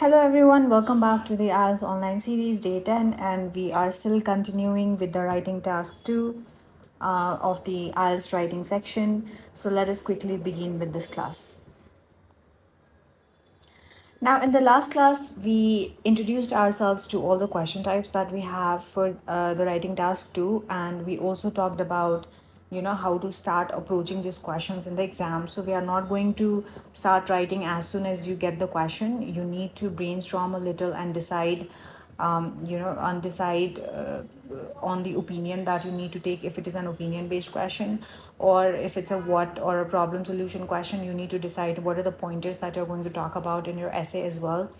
Hello everyone, welcome back to the IELTS online series day 10, and we are still continuing with the writing task 2 of the IELTS writing section. So let us quickly begin with this class. Now, in the last class, we introduced ourselves to all the question types that we have for the writing task 2, and we also talked about how to start approaching these questions in the exam. So we are not going to start writing as soon as you get the question. You need to brainstorm a little and decide on the opinion that you need to take. If it is an opinion based question, or if it's a what or a problem solution question, you need to decide what are the pointers that you're going to talk about in your essay as well.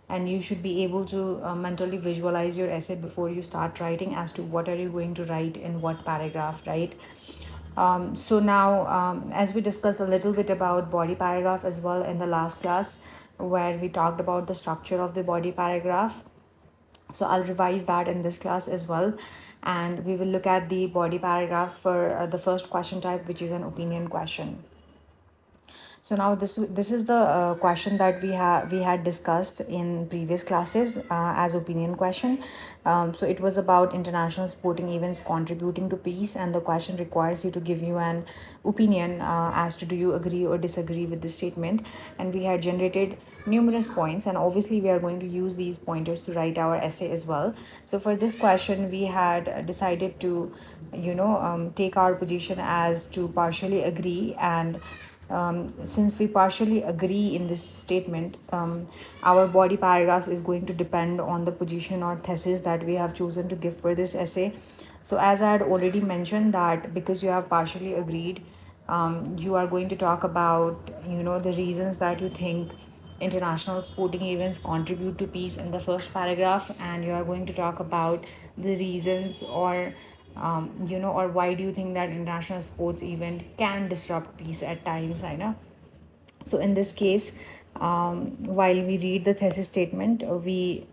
And you should be able to mentally visualize your essay before you start writing as to what are you going to write in what paragraph, right? So now, as we discussed a little bit about body paragraph as well in the last class, where we talked about the structure of the body paragraph. So I'll revise that in this class as well, and we will look at the body paragraphs for the first question type, which is an opinion question. So now this is the question that we had discussed in previous classes as opinion question. So it was about international sporting events contributing to peace, and the question requires you to give you an opinion as to do you agree or disagree with the statement. And we had generated numerous points, and obviously we are going to use these pointers to write our essay as well. So for this question, we had decided to take our position as to partially agree, and since we partially agree in this statement, our body paragraphs is going to depend on the position or thesis that we have chosen to give for this essay. So as I had already mentioned, that because you have partially agreed, you are going to talk about the reasons that you think international sporting events contribute to peace in the first paragraph, and you are going to talk about the reasons, or why do you think that international sports event can disrupt peace at times. I know. So in this case, while we read the thesis statement, the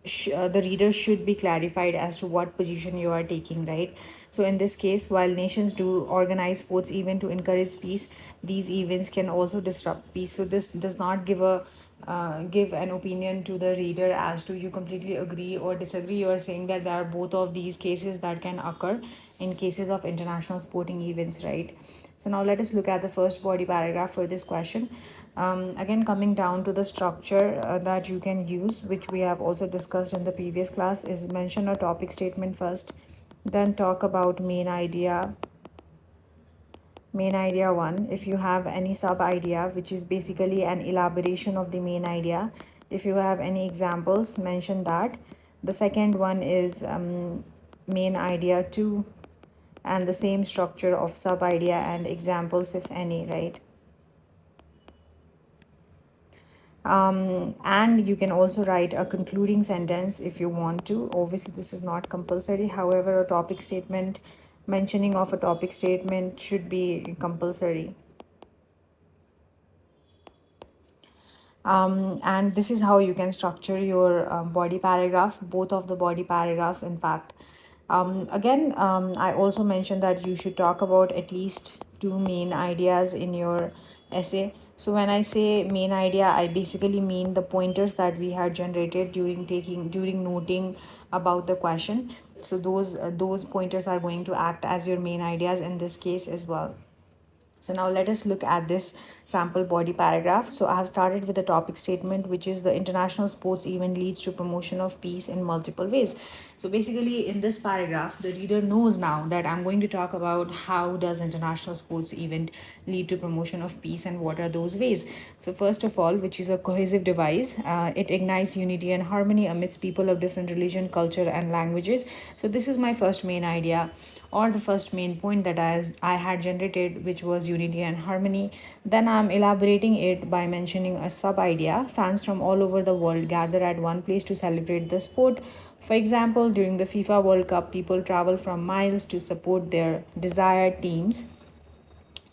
reader should be clarified as to what position you are taking, right? So in this case, while nations do organize sports events to encourage peace, these events can also disrupt peace. So this does not give an opinion to the reader as to you completely agree or disagree. You are saying that there are both of these cases that can occur in cases of international sporting events, right? So now let us look at the first body paragraph for this question. Again, coming down to the structure that you can use, which we have also discussed in the previous class, is mention a topic statement first, then talk about main idea one. If you have any sub idea, which is basically an elaboration of the main idea, if you have any examples, mention that. The second one is main idea two, and the same structure of sub idea and examples, if any, right? And you can also write a concluding sentence if you want to. Obviously this is not compulsory, however a topic statement, mentioning of a topic statement should be compulsory. And this is how you can structure your body paragraph, both of the body paragraphs, in fact. Again, I also mentioned that you should talk about at least two main ideas in your essay. So when I say main idea, I basically mean the pointers that we had generated during noting about the question. So those pointers are going to act as your main ideas in this case as well. So now let us look at this sample body paragraph. So I have started with a topic statement, which is the international sports event leads to promotion of peace in multiple ways. So basically in this paragraph, the reader knows now that I'm going to talk about how does international sports event lead to promotion of peace and what are those ways. So first of all, which is a cohesive device, it ignites unity and harmony amidst people of different religion, culture and languages. So this is my first main idea, or the first main point that I had generated, which was unity and harmony. Then I'm elaborating it by mentioning a sub idea. Fans from all over the world gather at one place to celebrate the sport. For example, during the FIFA World Cup, people travel from miles to support their desired teams.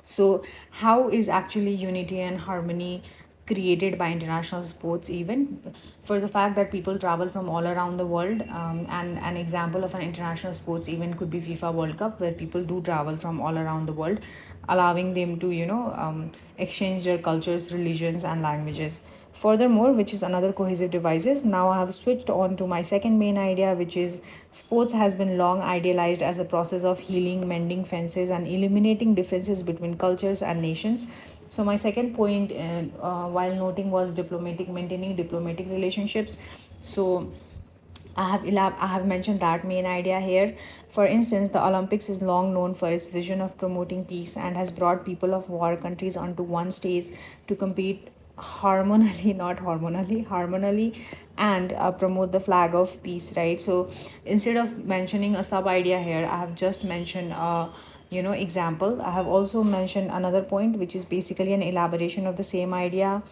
So how is actually unity and harmony created by international sports event? For the fact that people travel from all around the world, and an example of an international sports event could be FIFA World Cup, where people do travel from all around the world, allowing them to exchange their cultures, religions and languages. Furthermore, which is another cohesive devices, now I have switched on to my second main idea, which is sports has been long idealized as a process of healing, mending fences, and eliminating differences between cultures and nations. So my second point, while noting, was maintaining diplomatic relationships. So I have mentioned that main idea here. For instance, the Olympics is long known for its vision of promoting peace and has brought people of war countries onto one stage to compete harmoniously, not hormonally, harmoniously, and promote the flag of peace, right? So instead of mentioning a sub idea here, I have just mentioned example. I have also mentioned another point, which is basically an elaboration of the same idea.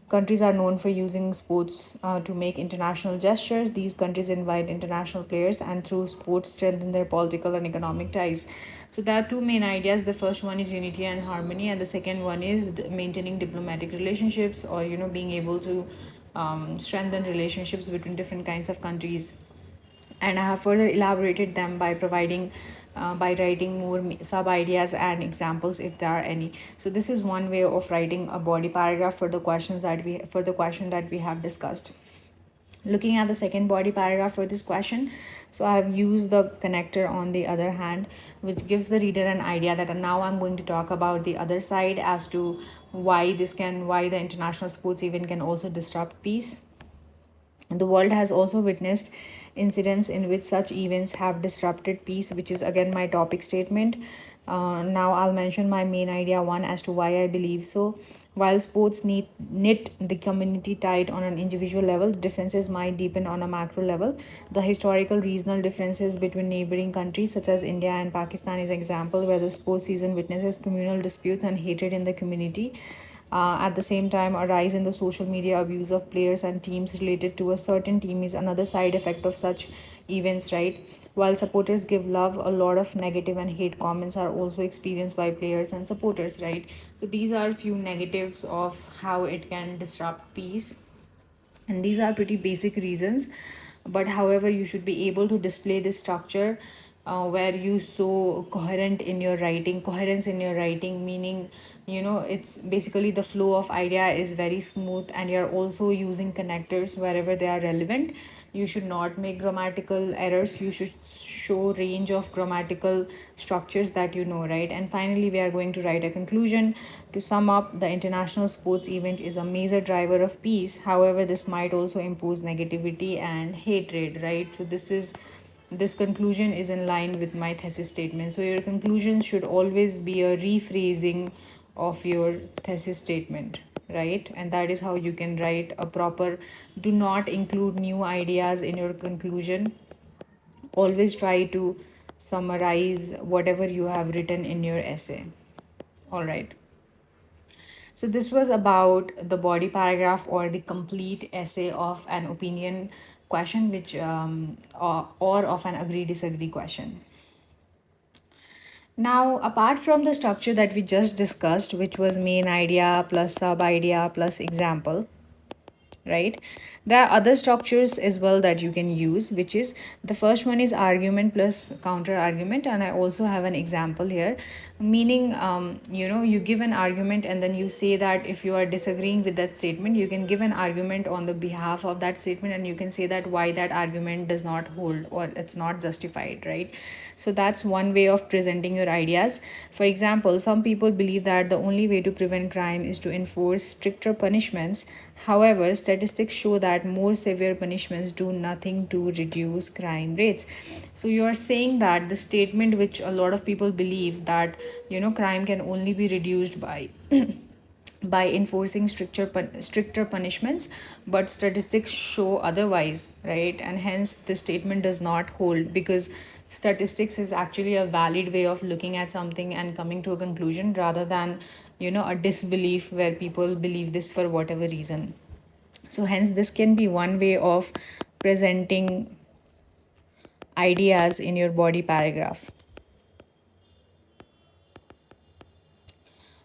Countries are known for using sports to make international gestures. These countries invite international players and through sports strengthen their political and economic ties. So there are two main ideas. The first one is unity and harmony, and the second one is maintaining diplomatic relationships, or being able to strengthen relationships between different kinds of countries. And I have further elaborated them by providing by writing more sub ideas and examples if there are any. So this is one way of writing a body paragraph for the question that we have discussed. Looking at the second body paragraph for this question, so I have used the connector on the other hand, which gives the reader an idea that now I'm going to talk about the other side as to why the international sports event can also disrupt peace. The world has also witnessed incidents in which such events have disrupted peace, which is again my topic statement. Now I'll mention my main idea one as to why I believe so. While sports knit the community tight on an individual level, differences might deepen on a macro level. The historical regional differences between neighboring countries such as India and Pakistan is an example where the sports season witnesses communal disputes and hatred in the community. At the same time, a rise in the social media abuse of players and teams related to a certain team is another side effect of such events, right? While supporters give love, a lot of negative and hate comments are also experienced by players and supporters, right? So these are a few negatives of how it can disrupt peace, and these are pretty basic reasons. But however, you should be able to display this structure where you so coherence in your writing, meaning it's basically the flow of idea is very smooth, and you're also using connectors wherever they are relevant. You should not make grammatical errors. You should show range of grammatical structures that right? And finally, we are going to write a conclusion. To sum up, the international sports event is a major driver of peace. However, this might also impose negativity and hatred, right? So this conclusion is in line with my thesis statement. So your conclusion should always be a rephrasing of your thesis statement, right? And that is how you can write a proper. Do not include new ideas in your conclusion. Always try to summarize whatever you have written in your essay. All right. So this was about the body paragraph or the complete essay of an opinion question, which or of an agree disagree question. Now, apart from the structure that we just discussed, which was main idea plus sub idea plus example, right? There are other structures as well that you can use, which is the first one is argument plus counter argument, and I also have an example here, meaning you give an argument and then you say that if you are disagreeing with that statement, you can give an argument on the behalf of that statement, and you can say that why that argument does not hold or it's not justified, right? So that's one way of presenting your ideas. For example, some people believe that the only way to prevent crime is to enforce stricter punishments. However, statistics show that more severe punishments do nothing to reduce crime rates. So you are saying that the statement which a lot of people believe, that crime can only be reduced by by enforcing stricter punishments, but statistics show otherwise, right? And hence the statement does not hold, because statistics is actually a valid way of looking at something and coming to a conclusion, rather than a disbelief where people believe this for whatever reason. So hence this can be one way of presenting ideas in your body paragraph.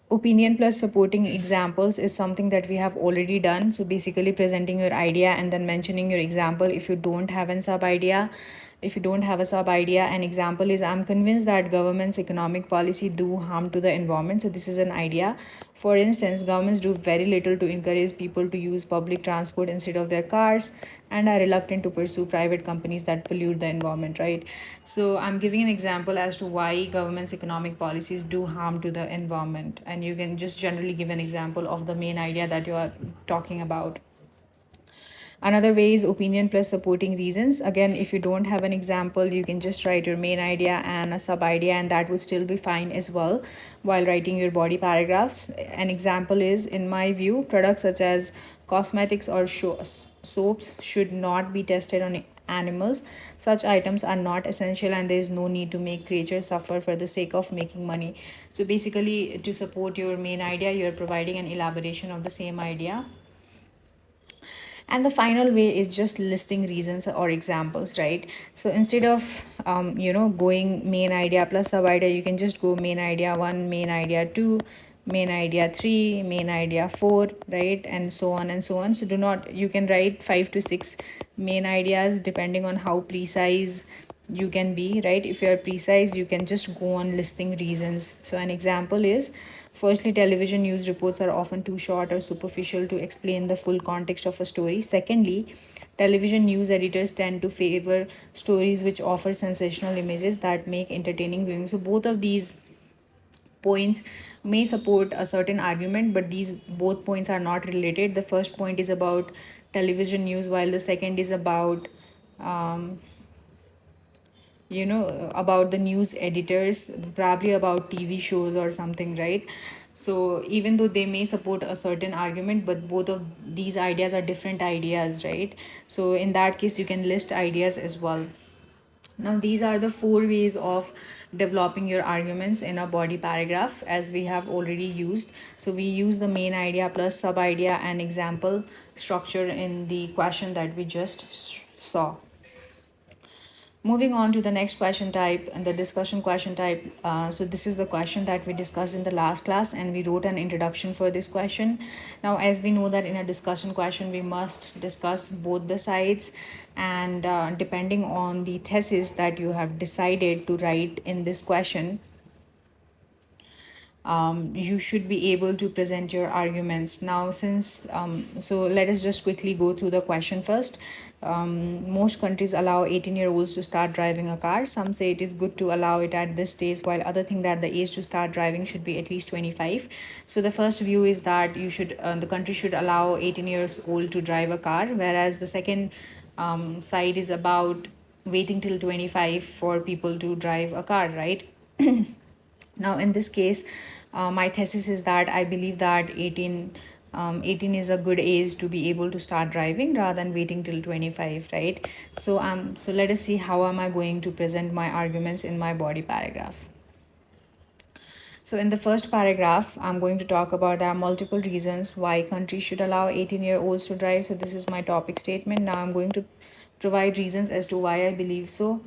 Opinion plus supporting examples is something that we have already done. So basically presenting your idea and then mentioning your example if you don't have an sub idea. if you don't have a sub idea, an example is, I'm convinced that government's economic policy do harm to the environment. So this is an idea. For instance, governments do very little to encourage people to use public transport instead of their cars, and are reluctant to pursue private companies that pollute the environment, right? So I'm giving an example as to why government's economic policies do harm to the environment, and you can just generally give an example of the main idea that you are talking about. Another way is opinion plus supporting reasons. Again, if you don't have an example, you can just write your main idea and a sub idea, and that would still be fine as well while writing your body paragraphs. An example is, in my view, products such as cosmetics or soaps should not be tested on animals. Such items are not essential, and there is no need to make creatures suffer for the sake of making money. So basically, to support your main idea, you're providing an elaboration of the same idea. And the final way is just listing reasons or examples, right? So instead of going main idea plus sub idea, you can just go main idea 1, main idea 2, main idea 3, main idea 4, right? And so on and so on. So do not, you can write 5 to 6 main ideas depending on how precise you can be, right? If you are precise, you can just go on listing reasons. So an example is, firstly, television news reports are often too short or superficial to explain the full context of a story. Secondly, television news editors tend to favor stories which offer sensational images that make entertaining viewing. So both of these points may support a certain argument, but these both points are not related. The first point is about television news, while the second is about um, about the news editors, probably about TV shows or something, right? So even though they may support a certain argument, but both of these ideas are different ideas, right? So in that case, you can list ideas as well. Now these are the 4 ways of developing your arguments in a body paragraph, as we have already used. So we use the main idea plus sub idea and example structure in the question that we just saw. Moving on to the next question type, and the discussion question type. So this is the question that we discussed in the last class, and we wrote an introduction for this question. Now, as we know that in a discussion question, we must discuss both the sides, and depending on the thesis that you have decided to write in this question, you should be able to present your arguments. Now, so let us just quickly go through the question first. Most countries allow 18-year-olds to start driving a car. Some say it is good to allow it at this stage, while other think that the age to start driving should be at least 25. So the first view is that the country should allow 18 years old to drive a car, whereas the second side is about waiting till 25 for people to drive a car, right? Now, in this case, my thesis is that I believe that 18 is a good age to be able to start driving rather than waiting till 25, right? So let us see how am I going to present my arguments in my body paragraph. So in the first paragraph, I'm going to talk about there are multiple reasons why countries should allow 18-year-olds to drive. So this is my topic statement. Now I'm going to provide reasons as to why I believe so.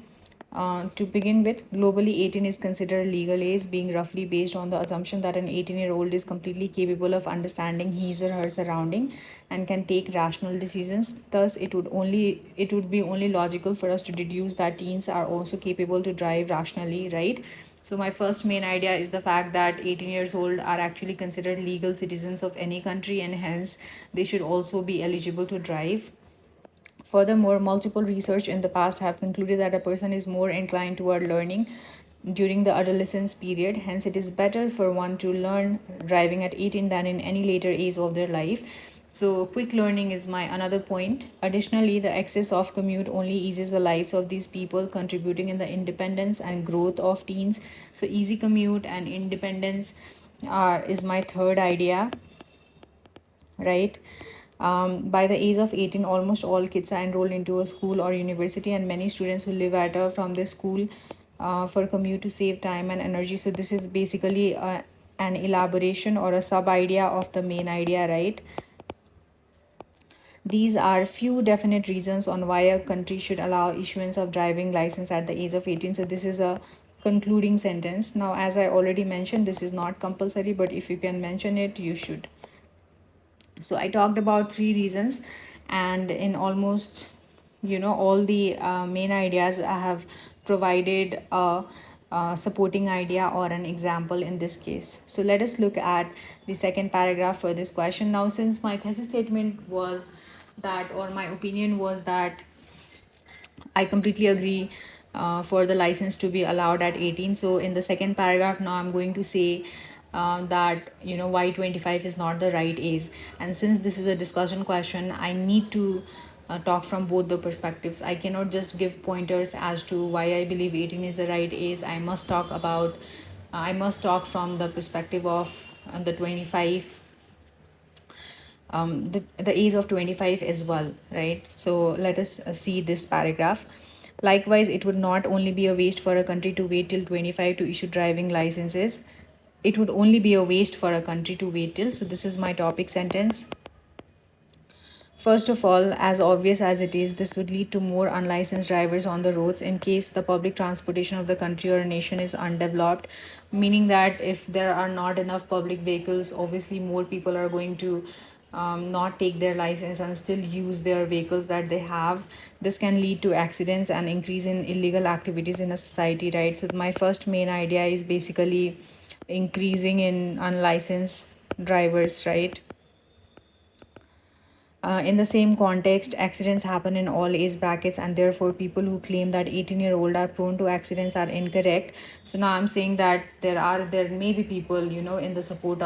To begin with, globally 18 is considered legal age, being roughly based on the assumption that an 18-year-old is completely capable of understanding his or her surrounding and can take rational decisions. Thus, it would be only logical for us to deduce that teens are also capable to drive rationally, right? So my first main idea is the fact that 18 years old are actually considered legal citizens of any country, and hence they should also be eligible to drive. Furthermore, multiple research in the past have concluded that a person is more inclined toward learning during the adolescence period. Hence, it is better for one to learn driving at 18 than in any later age of their life. So, quick learning is my another point. Additionally, the excess of commute only eases the lives of these people, contributing in the independence and growth of teens. So, easy commute and independence is my third idea, right? By the age of 18, almost all kids are enrolled into a school or university, and many students who live from their school for commute to save time and energy. So this is basically an elaboration or a sub idea of the main idea, right? These are few definite reasons on why a country should allow issuance of driving license at the age of 18. So this is a concluding sentence. Now, as I already mentioned, this is not compulsory, but if you can mention it, you should. So I talked about 3 reasons, and in almost all the main ideas, I have provided a supporting idea or an example in this case. So let us look at the second paragraph for this question. Now, since my thesis statement was that, or my opinion was that, I completely agree for the license to be allowed at 18. So in the second paragraph, now I'm going to say that why 25 is not the right age. And since this is a discussion question, I need to talk from both the perspectives. I cannot just give pointers as to why I believe 18 is the right age. I must talk from the perspective of the 25, the age of 25 as well, right? So let us see this paragraph. Likewise, it would not only be a waste for a country to wait till 25 to issue driving licenses. It would only be a waste for a country to wait till. So this is my topic sentence. First of all, as obvious as it is, this would lead to more unlicensed drivers on the roads in case the public transportation of the country or a nation is undeveloped, meaning that if there are not enough public vehicles, obviously more people are going to not take their license and still use their vehicles that they have. This can lead to accidents and increase in illegal activities in a society, right? So my first main idea is basically increasing in unlicensed drivers, right? In the same context, accidents happen in all age brackets, and therefore, people who claim that 18-year-old are prone to accidents are incorrect. So now I'm saying that there may be people, in the support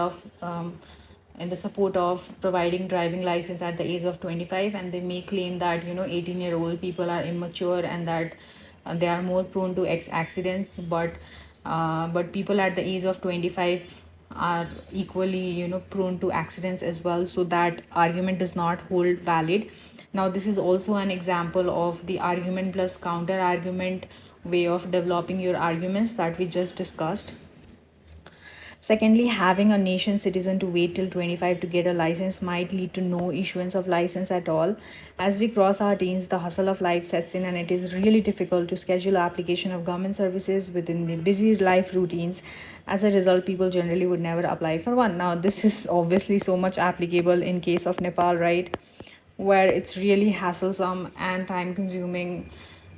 of providing driving license at the age of 25, and they may claim that 18-year-old people are immature and that they are more prone to accidents, but people at the age of 25 are equally prone to accidents as well, so that argument does not hold valid. Now this is also an example of the argument plus counter argument way of developing your arguments that we just discussed. Secondly, having a nation citizen to wait till 25 to get a license might lead to no issuance of license at all. As we cross our teens, the hustle of life sets in, and it is really difficult to schedule application of government services within the busy life routines. As a result, people generally would never apply for one. Now, this is obviously so much applicable in case of Nepal, right? Where it's really hassle-some and time-consuming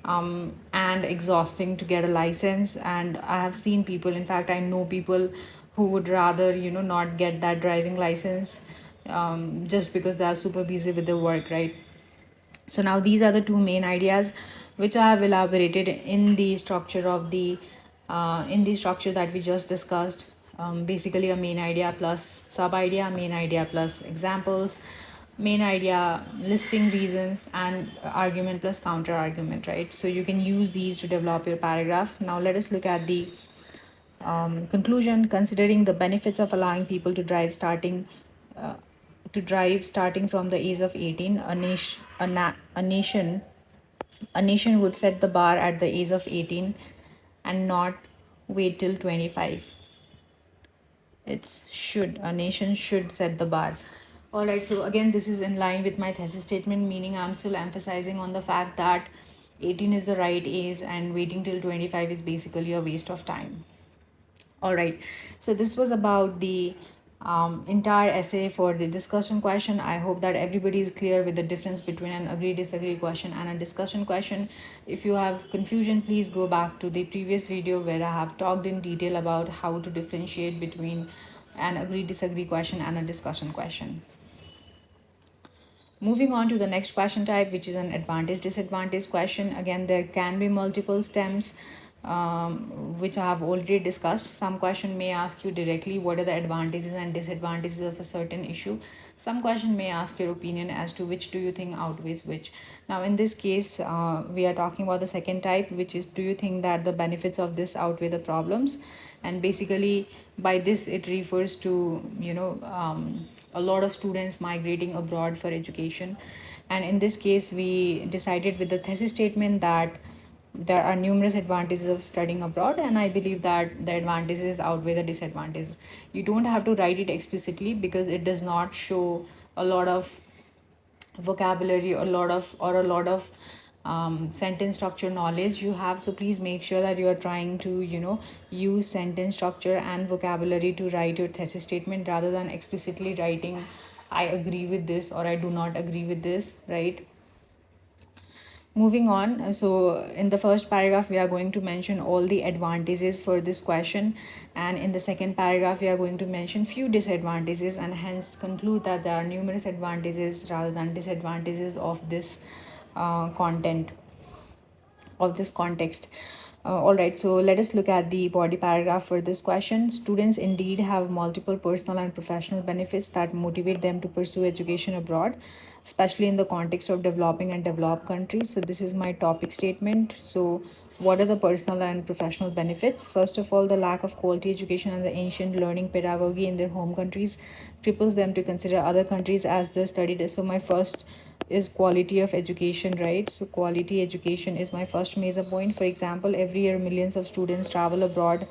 and exhausting to get a license. And I have seen people, in fact, I know people who would rather, not get that driving license just because they are super busy with their work, right? So now these are the two main ideas which I have elaborated in the structure of the in the structure that we just discussed. Basically a main idea plus sub idea, main idea plus examples, main idea listing reasons, and argument plus counter argument, right? So you can use these to develop your paragraph. Now let us look at the conclusion. Considering the benefits of allowing people uh, to drive starting from the age of 18, a nation would set the bar at the age of 18 and not wait till 25. A nation should set the bar. All right, so again, this is in line with my thesis statement, meaning I'm still emphasizing on the fact that 18 is the right age and waiting till 25 is basically a waste of time. All right, so this was about the entire essay for the discussion question. I hope that everybody is clear with the difference between an agree disagree question and a discussion question. If you have confusion, please go back to the previous video where I have talked in detail about how to differentiate between an agree disagree question and a discussion question. Moving on to the next question type, which is an advantage disadvantage question. Again, there can be multiple stems, which I have already discussed. Some question may ask you directly what are the advantages and disadvantages of a certain issue. Some question may ask your opinion as to which do you think outweighs which. Now in this case, we are talking about the second type, which is do you think that the benefits of this outweigh the problems? And basically by this it refers to a lot of students migrating abroad for education. And in this case, we decided with the thesis statement that there are numerous advantages of studying abroad, and I believe that the advantages outweigh the disadvantages. You don't have to write it explicitly because it does not show a lot of vocabulary, a lot of sentence structure knowledge you have. So please make sure that you are trying to use sentence structure and vocabulary to write your thesis statement rather than explicitly writing I agree with this or I do not agree with this, right? Moving on, so in the first paragraph, we are going to mention all the advantages for this question, and in the second paragraph, we are going to mention few disadvantages, and hence conclude that there are numerous advantages rather than disadvantages of this content, of this context. All right, so let us look at the body paragraph for this question. Students indeed have multiple personal and professional benefits that motivate them to pursue education abroad, especially in the context of developing and developed countries. So, this is my topic statement. So, what are the personal and professional benefits? First of all, the lack of quality education and the ancient learning pedagogy in their home countries cripples them to consider other countries as their study. So, my first is quality of education, right? So quality education is my first major point. For example, every year millions of students travel abroad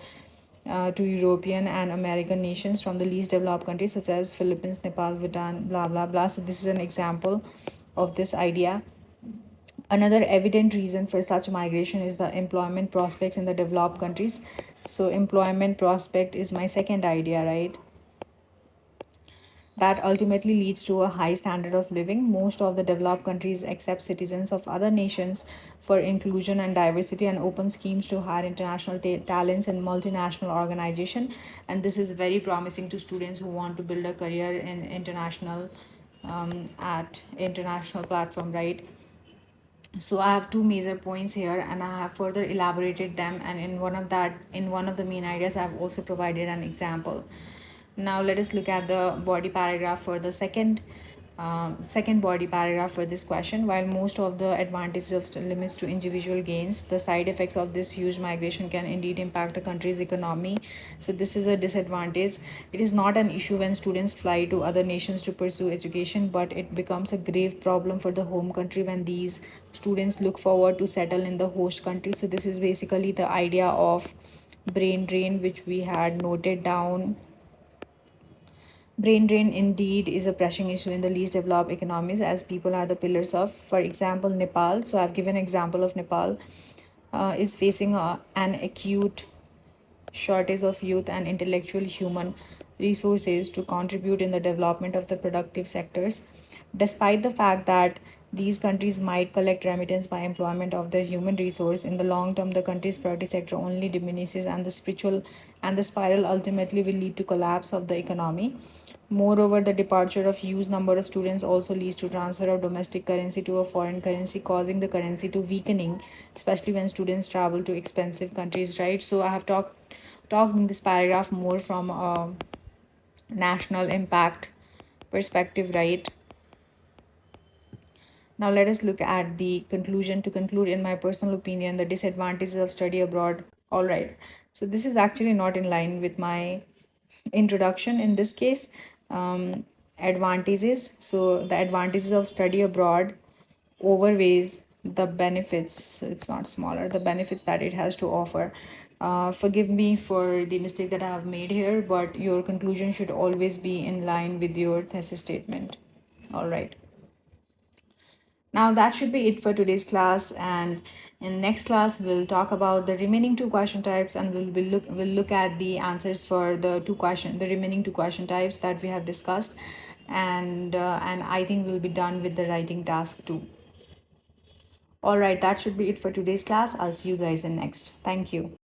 to European and American nations from the least developed countries such as Philippines, Nepal, Bhutan, blah blah blah. So this is an example of this idea. Another evident reason for such migration is the employment prospects in the developed countries. So employment prospect is my second idea, right? That ultimately leads to a high standard of living. Most of the developed countries accept citizens of other nations for inclusion and diversity and open schemes to hire international talents in multinational organization. And this is very promising to students who want to build a career in international at international platform, right? So I have two major points here and I have further elaborated them, and in one of the main ideas I've also provided an example. Now let us look at the body paragraph for the second body paragraph for this question. While most of the advantages of limits to individual gains, the side effects of this huge migration can indeed impact a country's economy. So this is a disadvantage. It is not an issue when students fly to other nations to pursue education, but it becomes a grave problem for the home country when these students look forward to settle in the host country. So this is basically the idea of brain drain, which we had noted down. Brain drain indeed is a pressing issue in the least developed economies, as people are the pillars of, for example, Nepal. So I've given an example of Nepal is facing an acute shortage of youth and intellectual human resources to contribute in the development of the productive sectors. Despite the fact that these countries might collect remittance by employment of their human resource, in the long term, the country's priority sector only diminishes, and the spiral ultimately will lead to collapse of the economy. Moreover, the departure of huge number of students also leads to transfer of domestic currency to a foreign currency, causing the currency to weakening, especially when students travel to expensive countries, right? So I have talked in this paragraph more from a national impact perspective, right? Now let us look at the conclusion. To conclude, in my personal opinion, the disadvantages of study abroad. All right. So this is actually not in line with my introduction in this case. Advantages. So the advantages of study abroad overweighs the benefits. So it's not smaller, the benefits that it has to offer. Forgive me for the mistake that I have made here, but your conclusion should always be in line with your thesis statement. All right. Now that should be it for today's class, and in next class we'll talk about the remaining two question types, and we'll look at the answers for the remaining two question types that we have discussed, and I think we'll be done with the writing task too. All right, that should be it for today's class. I'll see you guys in next. Thank you.